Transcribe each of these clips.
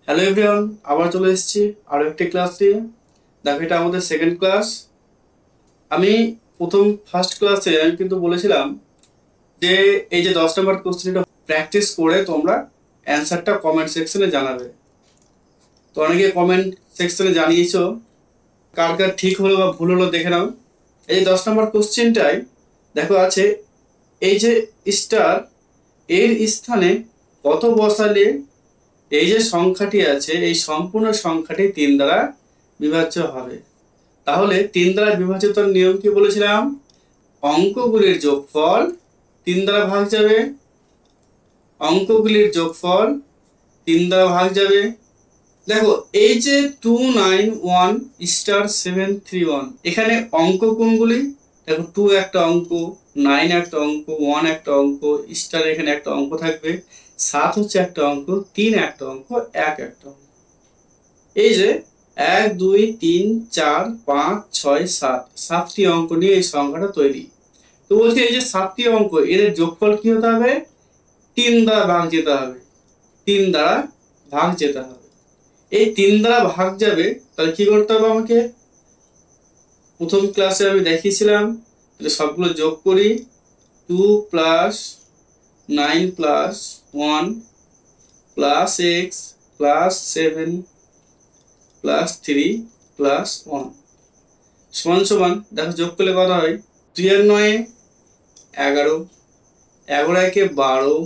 Hello everyone, আবার চলে এসেছি আরও একটি ক্লাস নিয়ে। দেখো, এটা আমাদের সেকেন্ড ক্লাস। আমি ফার্স্ট ক্লাসে আমি কিন্তু বলেছিলাম যে এই যে 10 নম্বর কোশ্চেনটা প্র্যাকটিস করে তোমরা অ্যান্সারটা কমেন্ট সেকশনে জানাবে। তো অনেকে কমেন্ট সেকশনে জানিয়েছো, কার কার ঠিক হলো বা ভুল হলো দেখে নাও। এই 10 নম্বর কোশ্চেনটাই দেখো আছে, এই যে স্টার এর স্থানে কত বসালে এই যে সংখ্যাটি আছে এই সম্পূর্ণ সংখ্যাটি 3 দ্বারা বিভাজ্য হবে। তাহলে 3 দ্বারা বিভাজিত নিয়ম কি বলেছিলাম? অঙ্কগুলির যোগফল 3 দ্বারা ভাগ যাবে, অঙ্কগুলির যোগফল 3 দ্বারা ভাগ যাবে। দেখো, এই যে 291 স্টার 731, এখানে অঙ্ক কোনগুলি? দেখো, 2 একটা অঙ্ক, 9 একটা অঙ্ক, 1 একটা অঙ্ক, স্টার এখানে একটা অঙ্ক থাকবে, 7 হচ্ছে একটা অঙ্ক, 3 একটা অঙ্ক, 1 একটা অঙ্ক। এই যে 1 2 3 4 5 6 7, 7টি অঙ্ক নিয়ে এই সংখ্যাটা তৈরি। তো বলছি এই যে 7টি অঙ্ক, এদের যোগফল কি হতে হবে? 3 দ্বারা ভাগ যেতে হবে, 3 দ্বারা ভাগ যেতে হবে। এই 3 দ্বারা ভাগ যাবে, তাহলে কি করতে হবে আমাকে? প্রথম ক্লাসে আমি দেখিয়েছিলাম, তাহলে সবগুলো যোগ করি। 2 plus 9 plus 1 plus x plus 7 plus 3 plus 1 সমান সমান, দেখো যোগ করলে কত হয়? 2 আর 9 11, 11 একে 12,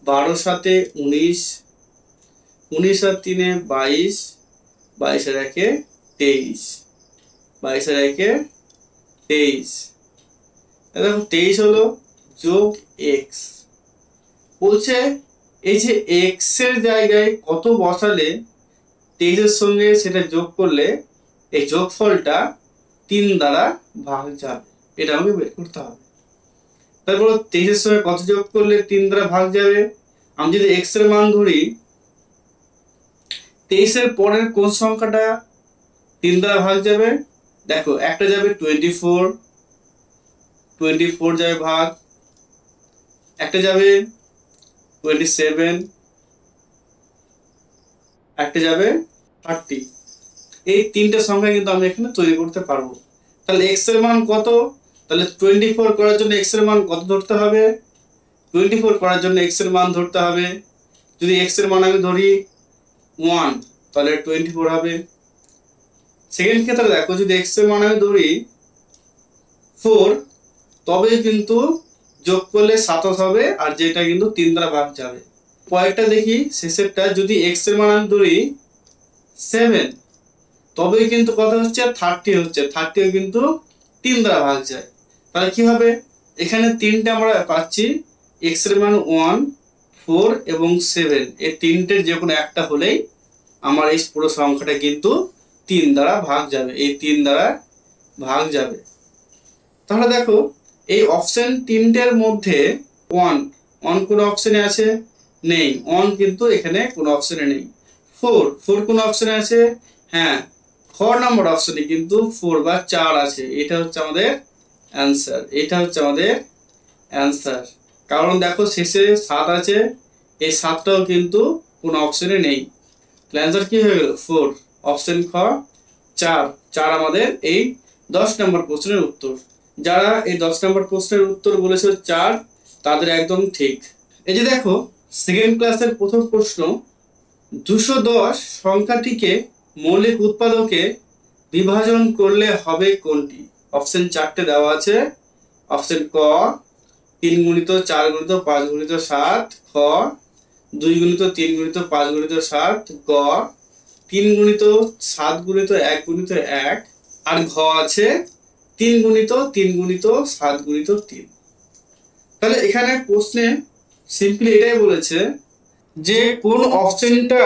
12 সাথে 19, 19 আর 3 22, 22 আর একে 23, 22 আর একে 23। দেখো 23 হলো যোগ x। বলছে এই যে x এর জায়গায় কত বসালে 23 এর সঙ্গে সেটা যোগ করলে এই যোগফলটা 3 দ্বারা ভাগ যাবে, এটা আমাকে বের করতে হবে। তারপর 23 এর সঙ্গে কত যোগ করলে 3 দ্বারা ভাগ যাবে? আমি যদি x এর মান ধরি, 23 এর পরের কোন সংখ্যাটা 3 দ্বারা ভাগ যাবে? দেখো, একটা যাবে 24, 24 যাবে ভাগ, একটা যাবে 27, একটা যাবে 30। এই তিনটে সংখ্যা কিন্তু আমি এখানে তৈরি করতে পারবো। তাহলে x এর মান কত? তাহলে 24 করার জন্য x এর মান কত ধরতে হবে? 24 করার জন্য x এর মান ধরতে হবে, যদি x এর মান আমি ধরি 1, তাহলে 24 হবে। সেকেন্ড ক্ষেত্রে দেখো, যদি x এর মান আমি ধরি 4, তবে কিন্তু যোগ করলে 27 হবে, আর যেটা কিন্তু 3 দ্বারা ভাগ যাবে। পরেরটা দেখি, শেষেরটা, যদি x এর মান আমি ধরি 7, তবে কিন্তু কত হচ্ছে? 30 হচ্ছে, 30 কিন্তু 3 দ্বারা ভাগ যায়। তাহলে কি হবে? এখানে তিনটে আমরা পাচ্ছি, x এর মান 1, 4 এবং 7, এই তিনটের যে কোনো একটা হলেই আমার এই পুরো সংখ্যাটা কিন্তু 3 দ্বারা ভাগ যাবে, এই 3 দ্বারা ভাগ যাবে। তাহলে দেখো, এই অপশন তিনটের মধ্যে 1 কোন অপশনে আছে? নেই, 1 কিন্তু এখানে কোনো অপশনে নেই। 4 কোন অপশনে আছে? হ্যাঁ, 4 নম্বর অপশনে কিন্তু 4 বা 4 আছে। এটা হচ্ছে আমাদের অ্যান্সার, এটা হচ্ছে আমাদের অ্যান্সার। কারণ দেখো, শেষে 7 আছে, এই 7টাও কিন্তু কোনো অপশনে নেই। অ্যান্সার কি হয়ে গেল? 4, অপশন খ 4 আমাদের এই 10 নম্বর প্রশ্নের উত্তর। যারা এই 10 নম্বর প্রশ্নের উত্তর বলেছে 4, তাদের একদম ঠিক। এই যে দেখো, সেকেন্ড ক্লাসের প্রথম প্রশ্ন, 210 সংখ্যাটিকে মৌলিক উৎপাদকে বিভাজন করলে হবে কোনটি? অপশন 4টে দেওয়া আছে। অপশন ক 3 গুণিত 4 গুণিত 5 গুণিত 7, খ 2 গুণিত 3 গুণিত 5 গুণিত 7, গ 3 গুণিত 7 গুণিত 1 গুণিত 1, আর ঘ আছে 3 গুণিত 3 গুণিত 7 গুণিত 3। তাহলে এখানে প্রশ্নে সিম্পলি এটাই বলেছে যে কোন অপশনটা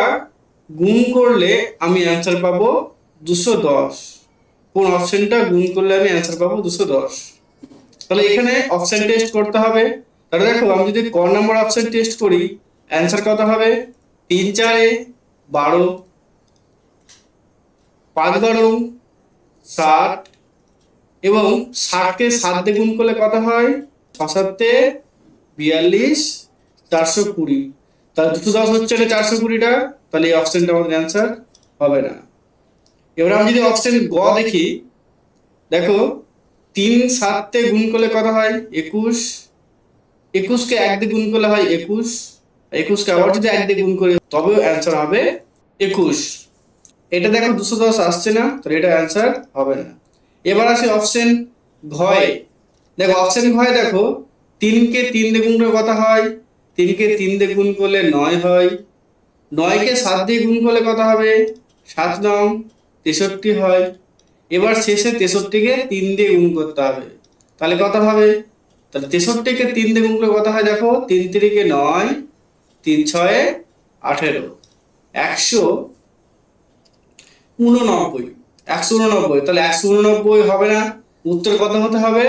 গুণ করলে আমি অ্যান্সার পাবো 210, কোন অপশনটা গুণ করলে আমি অ্যান্সার পাবো 210। তাহলে এখানে অপশন টেস্ট করতে হবে। তাহলে দেখো, আমি যদি ক নম্বর অপশন টেস্ট করি, অ্যান্সার কত হবে? 3 4 12, 5 12 60, এবং 60কে 7 দিয়ে গুণ করলে কত হয়? 6 7 42, 420। তাহলে 210 হচ্ছে 420টা, তাহলে এই অপশনটা আমাদের অ্যান্সার হবে না। এবার আমি যদি অপশন গ দেখি, দেখো 3 7 গুণ করলে কত হয় 21, 21কে 1 দিয়ে গুণ করলে হয় 21, 21কে আবার যদি 1 দিয়ে গুণ করি তবেও অ্যান্সার হবে 21। এটা দেখো 210 আসছে না, তাহলে এটা অ্যান্সার হবে না। এবার আসি অপশন ঘয়। দেখো অপশন ঘয় দেখো 3কে 3 দিয়ে গুণ করলে কত হয়, 3কে 3 দিয়ে গুণ করলে 9 হয়, 9কে 7 দিয়ে গুণ করলে কত হবে 7 9 63 হয়। এবার শেষে 63কে 3 দিয়ে গুণ করতে হবে, তাহলে কত হবে, তাহলে 63কে 3 দিয়ে গুণ করলে কত হয়, দেখো 3 3কে 9, 3 6 18, 189, 189, তাহলে 189 হবে না, উত্তর কত হতে হবে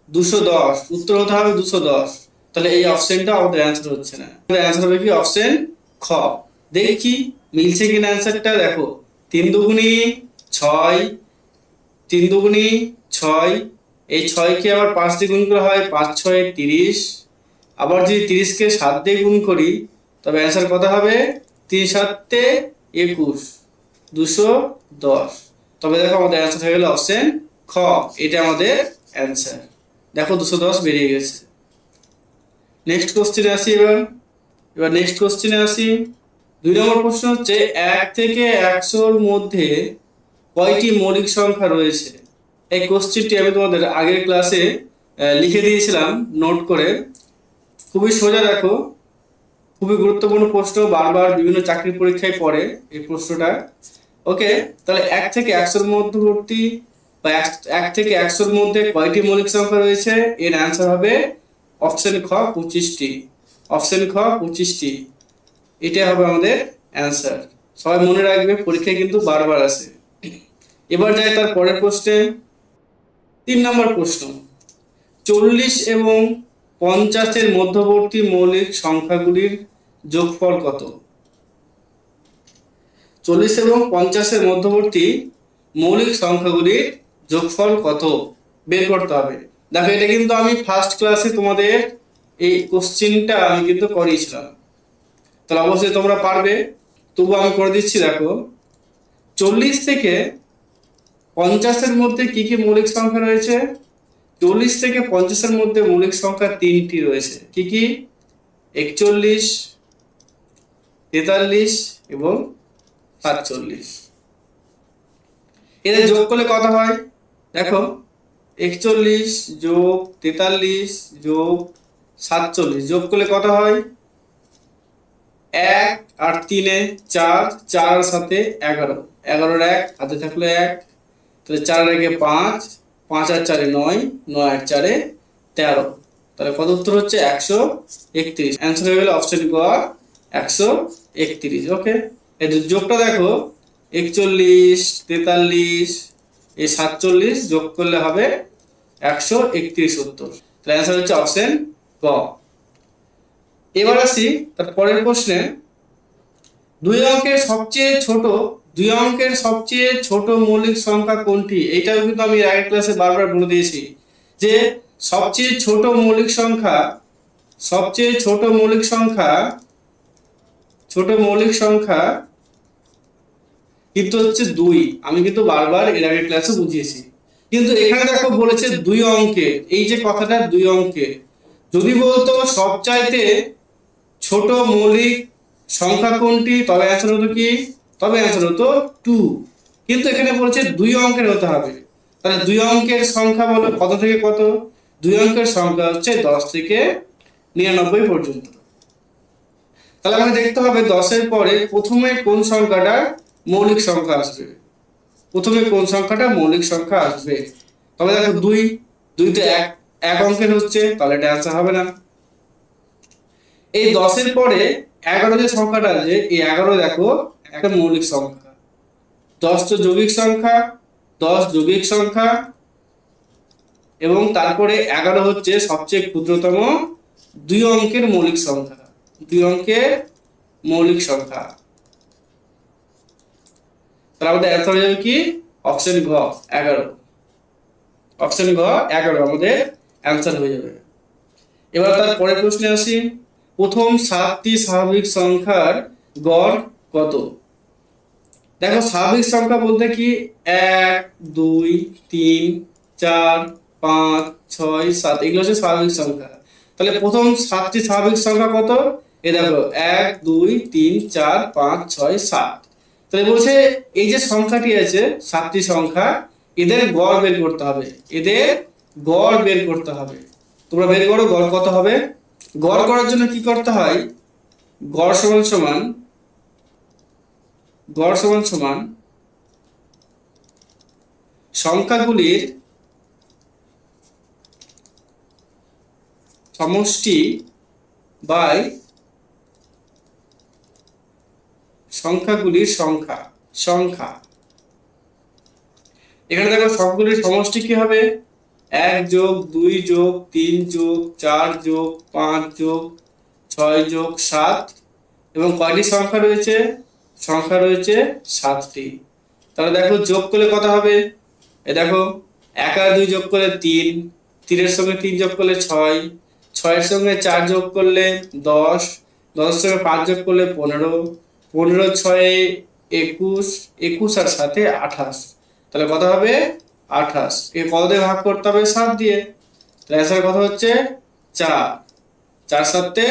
210, উত্তর হতে হবে 210। তাহলে এই অপশনটা আমাদের অ্যান্সার হচ্ছে না, আমাদের অ্যান্সার হবে কি অপশন খ। দেখি মিলছে কিনা অ্যান্সারটা। দেখো 3 দুগুণী 6, 3 দুগুণী 6, এই 6কে আবার 5 দিয়ে গুণ করা হয়, 5 6 30, আবার যদি 30কে 7 দিয়ে গুণ করি তবে অ্যান্সার কত হবে, 3 7 21, 210। তবে দেখো আমাদের অ্যান্সার হয়ে গেল অপশন খ, এটা আমাদের অ্যান্সার। দেখো 210 বেরিয়ে গেছে। নেক্সট কোশ্চেনে আসি। এবার নেক্সট কোশ্চেনে আসি। 2 নম্বর প্রশ্ন হচ্ছে 1 থেকে 100-র মধ্যে কয়টি মৌলিক সংখ্যা রয়েছে। এই কোশ্চেনটি আমি তোমাদের আগের ক্লাসে লিখে দিয়েছিলাম নোট করে। খুবই সোজা, দেখো খুবই গুরুত্বপূর্ণ প্রশ্ন, বারবার বিভিন্ন চাকরির পরীক্ষায় পড়ে এই প্রশ্নটা। ওকে, তাহলে 1 থেকে 100-র মধ্যবর্তী বা 1 থেকে 100-র মধ্যে কয়টি মৌলিক সংখ্যা রয়েছে, এর অ্যান্সার হবে অপশন খ 25টি। অপশন খ 25টি, এটা হবে আমাদের অ্যান্সার। সবাই মনে রাখবে, পরীক্ষায় কিন্তু বারবার আসে। এবার যাই তার পরের প্রশ্নে। 3 নম্বর প্রশ্ন, 40 এবং 50-এর মধ্যবর্তী মৌলিক সংখ্যাগুলির যোগফল কত। 40 এবং 50-এর মধ্যবর্তী মৌলিক সংখ্যাগুলির যোগফল কত বের করতে হবে। দেখো এটা কিন্তু আমি ফার্স্ট ক্লাসে তোমাদের এই কোশ্চেনটা আমি কিন্তু করিয়েছিলাম, তাহলে অবশ্যই তোমরা পারবে, তবু আমি করে দিচ্ছি। দেখো 40 থেকে 50-এর মধ্যে কি কি মৌলিক সংখ্যা রয়েছে। 40 থেকে 50-এর মধ্যে মৌলিক সংখ্যা 3টি রয়েছে। কি কি, 41, 43 এবং 47। এদের যোগ করলে কত হয়, দেখো 41 যোগ 43 যোগ 47 যোগ করলে কত হয়, 1 আর 3 4, 4 আর 7 11, 11-র 1 হাতে থাকলো 1, তাহলে 4 আর 1 5, 5 আর 4 9, 9 আর 4 13, তাহলে কত উত্তর হচ্ছে 131। অ্যান্সার হয়ে গেল অপশন গ 131। ওকে, এই যোগটা দেখো 41 43 এই 47 যোগ করলে হবে 131 উত্তর। তাহলে অ্যান্সার হচ্ছে অপশন গ। এবার আসি তার পরের প্রশ্নে। 2 অঙ্কের সবচেয়ে ছোট মৌলিক সংখ্যা কোনটি। এইটাও কিন্তু আমি আগের ক্লাসে বারবার বলে দিয়েছি যে সবচেয়ে ছোট মৌলিক সংখ্যা কিন্তু হচ্ছে 2। আমি কিন্তু বারবার এর আগের ক্লাসে বুঝিয়েছি, কিন্তু এখানে দেখো বলেছে 2 অঙ্কের। এই যে কথাটা 2 অঙ্কের, যদি বলতো সবচাইতে ছোট মৌলিক সংখ্যা কোনটি তবে অ্যান্সার হতো কি, তবে অ্যান্সার হতো 2। কিন্তু এখানে বলছে 2 অঙ্কের হতে হবে, তাহলে 2 অঙ্কের সংখ্যা বলো কত থেকে কত। 2 অঙ্কের সংখ্যা হচ্ছে 10 থেকে 99 পর্যন্ত। তাহলে আমাকে দেখতে হবে 10-এর পরে প্রথমে কোন সংখ্যাটা মৌলিক সংখ্যা আসবে। তবে দেখো 2 তো এক অঙ্কের হচ্ছে, তাহলে এটা অ্যান্সার হবে না। এই 10-এর পরে 11 যে সংখ্যাটা আছে, এই 11 দেখো একটা মৌলিক সংখ্যা। 10 তো যৌগিক সংখ্যা, 10 যৌগিক সংখ্যা, এবং তারপরে 11 হচ্ছে সবচেয়ে ক্ষুদ্রতম 2 অঙ্কের মৌলিক সংখ্যা। তাহলে আমাদের অ্যান্সার হয়ে যাবে কি অপশন ঘ 11। অপশন ঘ 11 আমাদের অ্যান্সার হয়ে যাবে। এবার তার পরের প্রশ্নে আসি। প্রথম 7টি স্বাভাবিক সংখ্যার গড় কত? দেখো স্বাভাবিক সংখ্যা বলতে কি 1 2 3 4 5 6 7 এগুলো হচ্ছে স্বাভাবিক সংখ্যা। তাহলে প্রথম 7টি স্বাভাবিক সংখ্যা কত? এই দেখো 1 2 3 4 5 6 7। তাহলে বলছে এই যে সংখ্যাটি আছে 7টি সংখ্যা, এদের গড় বের করতে হবে, এদের গড় বের করতে হবে। তোমরা বের করো গড় কত হবে। গড় করার জন্য কি করতে হয়? গড় সমান সমান গড় সমান সমান সংখ্যাগুলির সমষ্টি বাই সংখ্যাগুলির সংখ্যা। সংখ্যা এখানে দেখো সবগুলির সমষ্টি কি হবে? 1 যোগ 2 যোগ 3 যোগ 4 যোগ 5 যোগ 6 যোগ 7 এবং কয়টি সংখ্যা রয়েছে? সংখ্যা রয়েছে 7টি। তাহলে দেখো যোগ করলে কত হবে? এই দেখো 1 আর 2 যোগ করলে 3, 3 এর সঙ্গে 3 যোগ করলে 6, 6 এর সঙ্গে 4 যোগ করলে 10, 10 এর সঙ্গে 5 যোগ করলে 15, 15 6 21, 21 আর 7 28। তাহলে কত হবে? 28। এ কত দিয়ে ভাগ করতে হবে? 7 দিয়ে। তাহলে অ্যান্সার কত হচ্ছে? 4। 4 7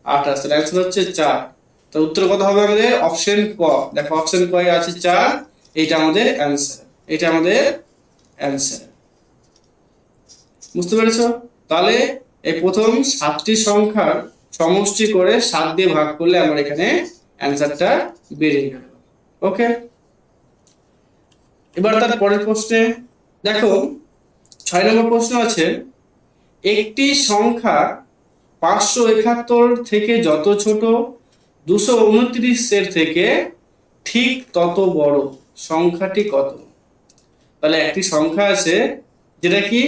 28। তাহলে অ্যান্সার হচ্ছে 4। তো উত্তর কত হবে আমাদের? অপশন ক। দেখো অপশন ক এ আছে 4। এইটা আমাদের অ্যান্সার, এটা আমাদের অ্যান্সার। বুঝতে পেরেছো? তাহলে এই প্রথম 7টি সংখ্যার সমষ্টি করে 7 দিয়ে ভাগ করলে আমার এখানে অ্যান্সারটা বেরিয়ে গেল। ওকে, এবার তার পরের প্রশ্নে দেখো 6 নম্বর প্রশ্ন আছে, একটি সংখ্যা 571 থেকে যত ছোট 229 এর থেকে ঠিক তত বড়, সংখ্যাটি কত? তাহলে একটি সংখ্যা আছে যেটা কি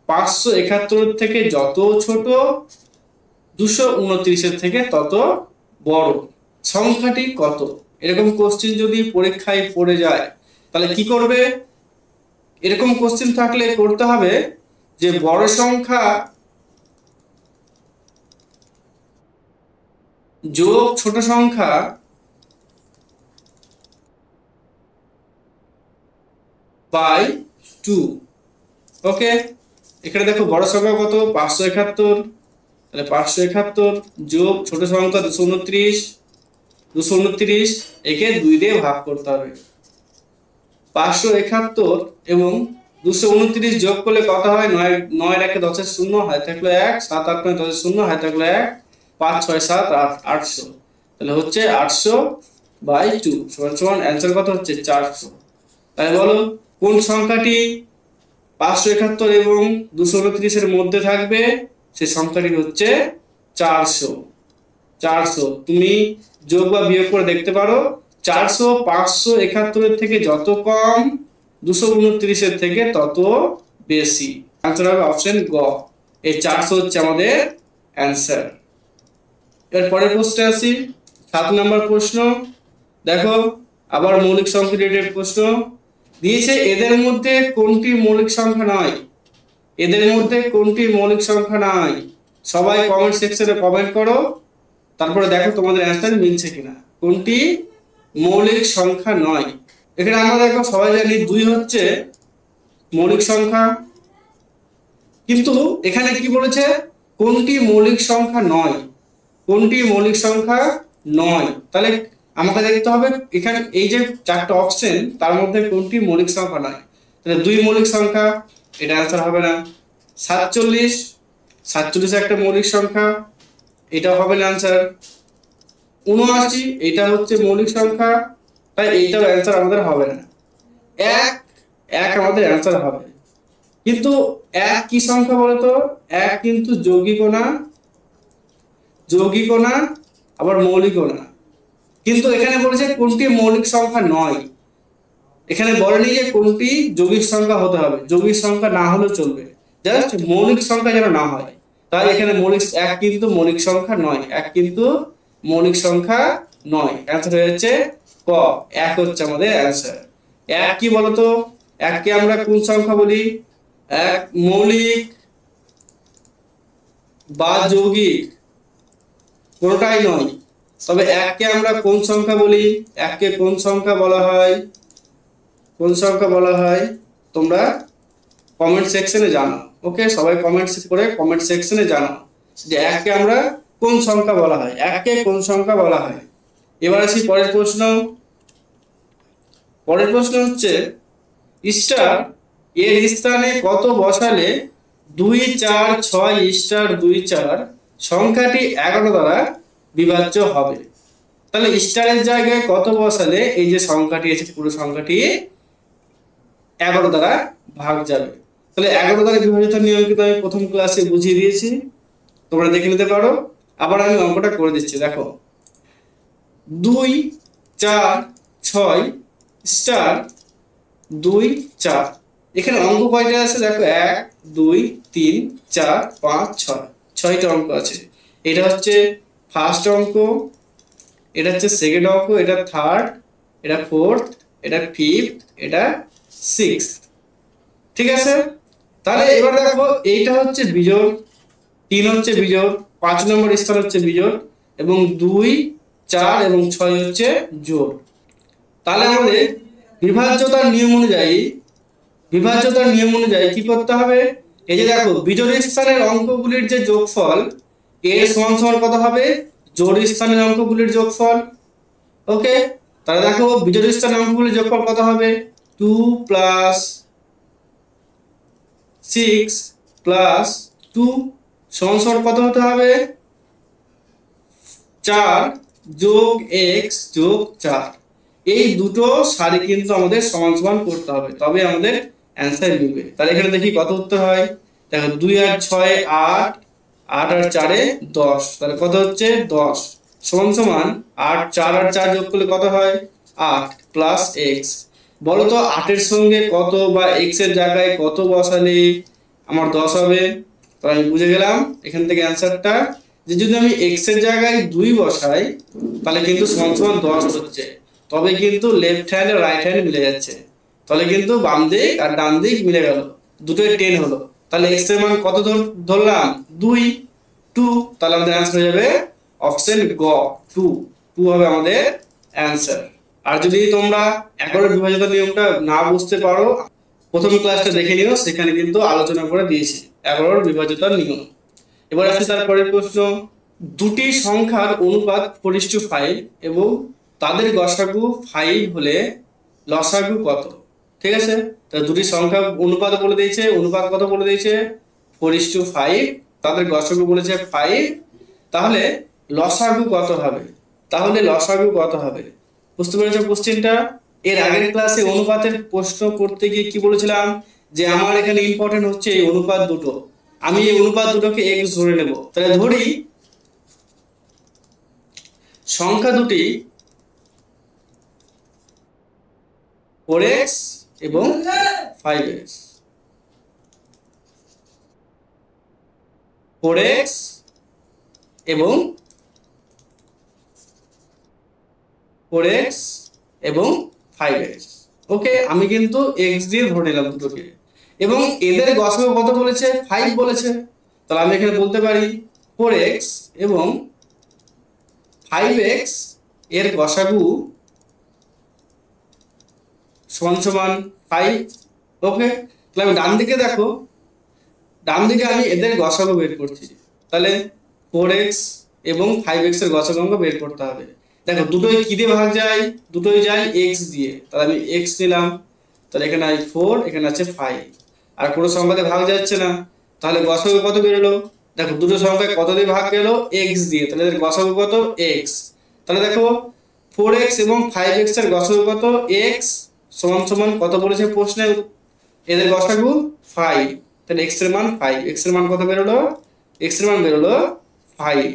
571 থেকে যত ছোট 229 এর থেকে তত বড়, সংখ্যাটি কত? এরকম কোশ্চেন যদি পরীক্ষায় পড়ে যায় তাহলে কি করবে? এরকম কোশ্চেন থাকলে করতে হবে যে বড় সংখ্যা যোগ ছোট সংখ্যা বাই 2। ওকে, এখানে দেখো বড় সংখ্যা কত? 571। তাহলে 571 যোগ ছোট সংখ্যা 229, 229 একে 2 দিয়ে ভাগ করতে হবে। 571 এবং 229 যোগ করলে কত হয়? 9 9 এর 10 এর 0 হয় থাকলো 1, 7 8 9 10 এর 0 হয় থাকলো 1, 5 6 7 8 800। তাহলে হচ্ছে 800 বাই 2 সমান সমান অ্যান্সার কত হচ্ছে? 400। তাহলে বলো কোন সংখ্যাটি 571 এবং 229 এর মধ্যে থাকবে? সেই সংখ্যাটি হচ্ছে 400। 400 তুমি যোগ বা বিয়োগ করে দেখতে পারো। 400 571 এর থেকে যত কম 229 এর থেকে তত বেশি। আনসার হবে অপশন গ। এই 400 হচ্ছে আমাদের অ্যান্সার। এর পরের প্রশ্নে আসি 7 নম্বর প্রশ্ন। দেখো আবার মৌলিক সংখ্যা রিলেটেড প্রশ্ন দিয়েছে, এদের মধ্যে কোনটি মৌলিক সংখ্যা নয়? এদের মধ্যে কোনটি মৌলিক সংখ্যা নয়? সবাই কমেন্ট সেকশনে কমেন্ট করো, তারপরে দেখো তোমাদের অ্যান্সার মিলছে কিনা। কোনটি মৌলিক সংখ্যা নয়? এখানে আমরা দেখো সবাই জানি 2 হচ্ছে মৌলিক সংখ্যা, কিন্তু এখানে কি বলেছে? কোনটি মৌলিক সংখ্যা নয়? কোনটি মৌলিক সংখ্যা নয়? তাহলে আমাকে দেখতে হবে এখানে এই যে 4টা অপশন তার মধ্যে কোনটি মৌলিক সংখ্যা নয়। তাহলে 2 মৌলিক সংখ্যা, এটা অ্যান্সার হবে না। 47, 47 একটা মৌলিক সংখ্যা, এটা হবে না অ্যান্সার। 79 এটা হচ্ছে মৌলিক সংখ্যা, তাই এইটাও অ্যান্সার আমাদের হবে না। 1 1 আমাদের অ্যান্সার হবে, কিন্তু 1 কি সংখ্যা বলতো? 1 কিন্তু যৌগিকও না, যৌগিকও না, আবার মৌলিকও না। কিন্তু এখানে বলেছে কোনটি মৌলিক সংখ্যা নয়, এখানে বলেনি যে কোনটি যৌগিক সংখ্যা হতে হবে। যৌগিক সংখ্যা না হলেও চলবে, জাস্ট মৌলিক সংখ্যা যেন না হয়। তাই এখানে মৌলিক 1 কিন্তু মৌলিক সংখ্যা নয়, 1 কিন্তু মৌলিক সংখ্যা নয়। অ্যান্সার হচ্ছে ক, 1 হচ্ছে আমাদের অ্যান্সার। 1 কি বলতো? 1 কে আমরা কোন সংখ্যা বলি? 1 মৌলিক বা যৌগিক কোনটাই নয়। তবে এককে আমরা কোন সংখ্যা বলি? এককে কোন সংখ্যা বলা হয়? কোন সংখ্যা বলা হয় তোমরা কমেন্ট সেকশনে জানাও। ওকে, সবাই কমেন্ট করে কমেন্ট সেকশনে জানাও যে এককে আমরা কোন সংখ্যা বলা হয়, এককে কোন সংখ্যা বলা হয়। এবার আসি পরের প্রশ্ন। পরের প্রশ্ন হচ্ছে স্টার এর স্থানে কত বসালে 2 4 6 স্টার 2 4 সংখ্যাটি 11 দ্বারা বিভাজ্য হবে? তাহলে স্টারের জায়গায় কত বসালে এই যে সংখ্যাটি আছে পুরো সংখ্যাটি 11 দ্বারা ভাগ যাবে? তাহলে 11 দ্বারা বিভাজিত নিয়ম কিন্তু আমি প্রথম ক্লাসে বুঝিয়ে দিয়েছি, তোমরা দেখে নিতে পারো। আবার আমি অঙ্কটা করে দিচ্ছি, দেখো 2 4 6 স্টার 2 4। এখানে অঙ্ক কয়টা আছে দেখো, 1 2 3 4 5 6, 6টা অঙ্ক আছে। এটা হচ্ছে ফার্স্ট অঙ্ক, এটা হচ্ছে সেকেন্ড অঙ্ক, এটা থার্ড, এটা ফোর্থ, এটা ফিফথ, এটা সিক্সথ। ঠিক আছে, তাহলে এবার দেখো এইটা হচ্ছে বিজোড়, 3 হচ্ছে বিজোড়, 5 নম্বর স্থান হচ্ছে বিজোড়, এবং 2 4 এবং 6 হচ্ছে জোড়। তাহলে আমাদের বিভাজ্যতার নিয়ম অনুযায়ী কি করতে হবে? এই যে দেখো বিজোড় স্থানের অঙ্কগুলির যে যোগফল এর সমান সমান কত হবে? জোড় স্থানের অঙ্কগুলির যোগফল। ওকে, তাহলে দেখো বিজোড় স্থানের অঙ্কগুলির যোগফল কত হবে? 2 + 6 + 2 সমান সমান কত হতে হবে? 4 + x + 4। এই দুটো সারি কিন্তু আমাদের সমান সমান করতে হবে, তবে আমাদের অ্যান্সার মিলবে। তাহলে এখানে দেখি কত উত্তর হয়। দেখো 2 আর 6 8, 8 আর 4 10, তাহলে কত হচ্ছে 10 সমান সমান 8 4 আর 4 যোগ করলে কত হয়? 8 + x। বলো তো 8 এর সঙ্গে কত বা x এর জায়গায় কত বসালে আমার 10 হবে? তো আমি বুঝে গেলাম এখান থেকে অ্যান্সারটা, যে যদি আমি x এর জায়গায় 2 বসাই তাহলে কিন্তু সমান সমান 10 হচ্ছে, তবে কিন্তু লেফট হ্যান্ড আর রাইট হ্যান্ড মিলে যাচ্ছে, তাহলে কিন্তু বাম দিক আর ডান দিক মিলে গেল, দুটোই 10 হলো। তাহলে x এর মান কত ধরলাম? 2 2। তাহলে আমাদের অ্যান্সার হয়ে যাবে অপশন গ 2 2 হবে আমাদের অ্যান্সার। আর যদি তোমরা 11 বিভাজিত নিয়মটা না বুঝতে পারো, প্রথম ক্লাসটা দেখে নিও, সেখানে কিন্তু আলোচনা করে দিয়েছি 11 বিভাজিত নিয়ম। এবার আসছে তারপরের প্রশ্ন। দুটি সংখ্যার অনুপাত 4:5 এবং তাদের গসাগু 5 হলে লসাগু কত? ঠিক আছে, তো দুটি সংখ্যা অনুপাত বলে দিয়েছে, অনুপাত কত বলে দিয়েছে? 4:5, তাদের গসাগু বলেছে 5, তাহলে লসাগু কত হবে? বুঝতে পেরেছো কোশ্চেনটা? এর আগের ক্লাসে অনুপাতের প্রশ্ন করতে গিয়ে কি বলেছিলাম, যে আমার এখানে ইম্পর্টেন্ট হচ্ছে এই অনুপাত দুটো, আমি এই অনুপাত দুটোকে x ধরে নেব। তাহলে ধরি সংখ্যা দুটি 4x এবং 5x, 4x এবং 5x। ওকে, আমি কিন্তু x দিয়ে ধরে নিলাম দুটোকে, এবং এদের গসাগু কত বলেছে? 5 বলেছে। তাহলে আমি এখানে বলতে পারি 4x এবং 5x এর গসাগু সমান সমান 5। ওকে, তাহলে আমি ডান দিকে দেখো, ডান দিকে আমি এদের গসাগু বের করছি। তাহলে 4x এবং 5x এর গসাগু অঙ্ক বের করতে হবে। দেখো দুটোই কি দিয়ে ভাগ যায়? দুটোই যায় x দিয়ে, তাহলে আমি x নিলাম, তাহলে এখানে আছে 4, এখানে আছে 5, আর কোনো সংখ্যাতে ভাগ যাচ্ছে না, তাহলে গসাগু কত বেরোলো? দেখো দুটো সংখ্যায় কত দিয়ে ভাগ গেল? x দিয়ে, তাহলে এদের গসাগু কত? x। তাহলে দেখো 4x এবং 5x এর গসাগু কত? x সমান সমান কত বলেছে প্রশ্নে? এদের গসাগু 5, তাহলে x এর মান 5, x এর মান কত বেরোলো? x এর মান বেরোলো 5।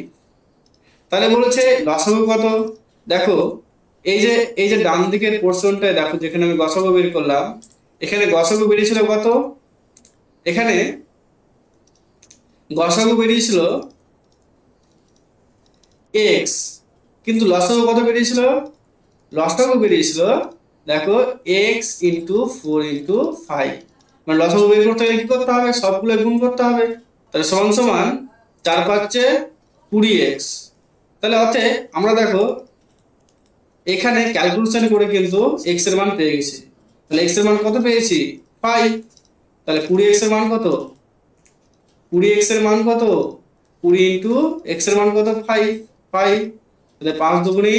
তাহলে বলেছে লসাগু কত? দেখো এই যে ডান দিকের পোরশনটায় দেখো, যেখানে আমি গসাগু বের করলাম, এখানে গসাগু বেরিয়েছিল কত? এখানে গসাগু বেরিয়েছিল x, কিন্তু লসাগু কত বেরিয়েছিল? লসাগু বেরিয়েছিল দেখো x * 4 * 5, মানে লসাগু বের করতে গেলে কি করতে হবে? সবগুলো গুণ করতে হবে। তাহলে সমান সমান 4 × 5 = 20x, তাহলে অতএব আমরা দেখো এখানে ক্যালকুলেশন করে কিন্তু এক্স এর মান পেয়ে গেছি। তাহলে এক্স এর মান কত পেয়েছি? 5। তাহলে 20x এর মান কত? 20x এর মান কত? 20 ইন্টু এক্স এর মান কত? 5। তাহলে 5 দুগুণে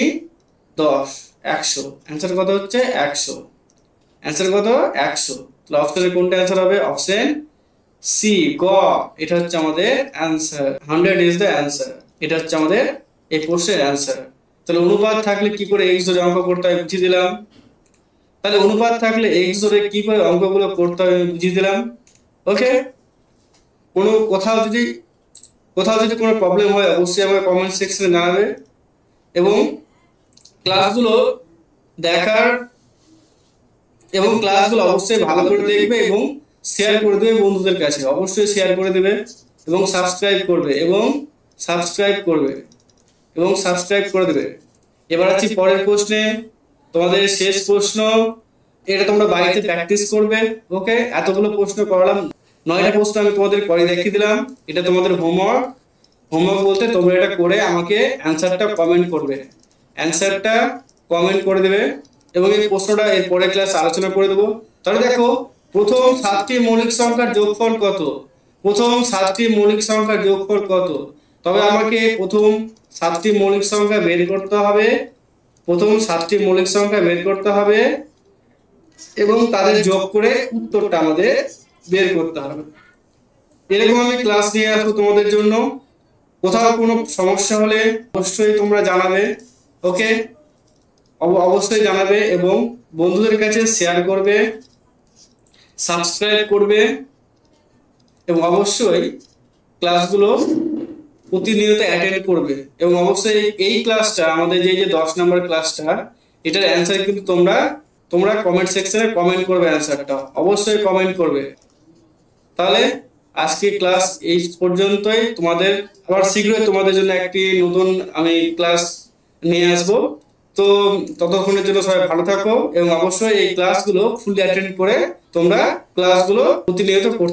10, 100। অ্যান্সার কত হচ্ছে? 100। অ্যান্সার কত? 100। তাহলে অপশনের কোনটা অ্যান্সার হবে? অপশন সি, গ, এটা হচ্ছে আমাদের অ্যান্সার। 100 is the answer. এটা হচ্ছে আমাদের এই প্রশ্নের অ্যান্সার। তাহলে অনুপাত থাকলে কি করে এক্স ধরে অঙ্ক করতে হয় বুঝিয়ে দিলাম। তাহলে অনুপাত থাকলে এক্স ধরে কি করে অঙ্কগুলো করতে হয় বুঝিয়ে দিলাম। ওকে, কোথাও যদি কোনো প্রবলেম হয় অবশ্যই আমাকে কমেন্ট সেকশনে জানাবে, এবং ক্লাসগুলো দেখার এবং ক্লাসগুলো অবশ্যই ভালো করে দেখবে এবং শেয়ার করে দেবে বন্ধুদের কাছে। অবশ্যই শেয়ার করে দেবে এবং সাবস্ক্রাইব করে দেবে। এবার আছি পরের প্রশ্নে, তোমাদের শেষ প্রশ্ন। এটা তোমরা বাড়িতে প্র্যাকটিস করবে। ওকে, এতগুলো প্রশ্ন করলাম, 9টা প্রশ্ন আমি তোমাদের করে দেখিয়ে দিলাম। এটা তোমাদের হোমওয়ার্ক বলতে তোমরা এটা করে আমাকে অ্যান্সারটা কমেন্ট করে দেবে এবং এই প্রশ্নটা এর পরের ক্লাসে আলোচনা করে দেবো। তাহলে দেখো, প্রথম 7টি মৌলিক সংখ্যার যোগফল কত? তবে আমাকে প্রথম 7টি মৌলিক সংখ্যা বের করতে হবে এবং তাদের যোগ করে উত্তরটা আমাদের বের করতে হবে। এরকম আমি ক্লাস নিয়ে আসবো তোমাদের জন্য। কোথাও কোনো সমস্যা হলে অবশ্যই তোমরা জানাবে। ওকে, অবশ্যই জানাবে এবং বন্ধুদের কাছে শেয়ার করবে, সাবস্ক্রাইব করবে এবং অবশ্যই ক্লাসগুলো প্রতিনিয়ত অ্যাটেন্ড করবে। এবং অবশ্যই এই ক্লাসটা আমাদের যে 10 নম্বর ক্লাসটা, এটার অ্যান্সার কিন্তু তোমরা কমেন্ট সেকশনে কমেন্ট করবে, অ্যান্সারটা অবশ্যই কমেন্ট করবে। তাহলে আজকে ক্লাস এই পর্যন্তই। তোমাদের আবার শীঘ্রই তোমাদের জন্য একটি নতুন আমি ক্লাস নিয়ে আসবো। তো ততক্ষণের জন্য সবাই ভালো থাকো এবং অবশ্যই এই ক্লাসগুলো ফুললি অ্যাটেন্ড করে তোমরা ক্লাসগুলো প্রতিনিয়ত করতে